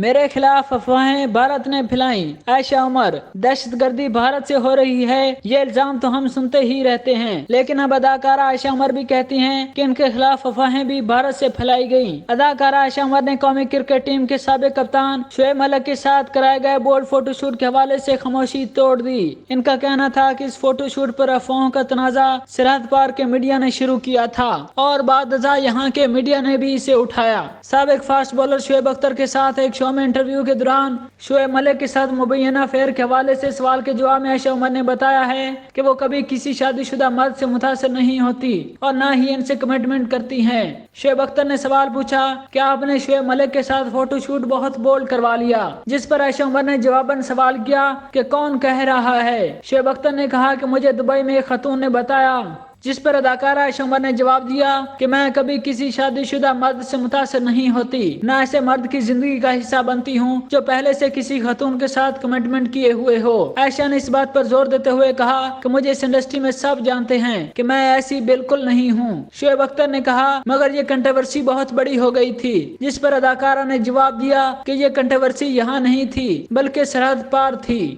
میرے خلاف افواہیں بھارت نے پھیلائی۔ عائشہ عمر: دہشت گردی بھارت سے ہو رہی ہے، یہ الزام تو ہم سنتے ہی رہتے ہیں، لیکن اب اداکارہ عائشہ عمر بھی کہتی ہیں کہ ان کے خلاف افواہیں بھی بھارت سے پھیلائی گئیں۔ اداکارہ عائشہ عمر نے قومی کرکٹ ٹیم کے سابق کپتان شعیب ملک کے ساتھ کرائے گئے بولڈ فوٹو شوٹ کے حوالے سے خاموشی توڑ دی۔ ان کا کہنا تھا کہ اس فوٹو شوٹ پر افواہوں کا تنازع سرحد پار کے میڈیا نے شروع کیا تھا اور بعد ازاں یہاں کے میڈیا نے بھی اسے اٹھایا۔ سابق فاسٹ بولر شعیب اختر کے ساتھ ایک شو میں انٹرویو کے دوران شعیب ملک کے ساتھ مبینہ افیئر کے حوالے سے سوال کے جواب میں عائشہ عمر نے بتایا ہے کہ وہ کبھی کسی شادی شدہ مرد سے متاثر نہیں ہوتی اور نہ ہی ان سے کمٹمنٹ کرتی ہیں۔ شعیب اختر نے سوال پوچھا کہ آپ نے شعیب ملک کے ساتھ فوٹو شوٹ بہت بولڈ کروا لیا، جس پر عائشہ عمر نے جواباً سوال کیا کہ کون کہہ رہا ہے۔ شعیب اختر نے کہا کہ مجھے دبئی میں ایک خاتون نے بتایا، جس پر اداکارہ عائشہ عمر نے جواب دیا کہ میں کبھی کسی شادی شدہ مرد سے متاثر نہیں ہوتی، نہ ایسے مرد کی زندگی کا حصہ بنتی ہوں جو پہلے سے کسی خاتون کے ساتھ کمٹمنٹ کیے ہوئے ہو۔ عائشہ نے اس بات پر زور دیتے ہوئے کہا کہ مجھے اس انڈسٹری میں سب جانتے ہیں کہ میں ایسی بالکل نہیں ہوں۔ شعیب اختر نے کہا مگر یہ کنٹروورسی بہت بڑی ہو گئی تھی، جس پر اداکارہ نے جواب دیا کہ یہ کنٹروورسی یہاں نہیں تھی بلکہ سرحد پار تھی۔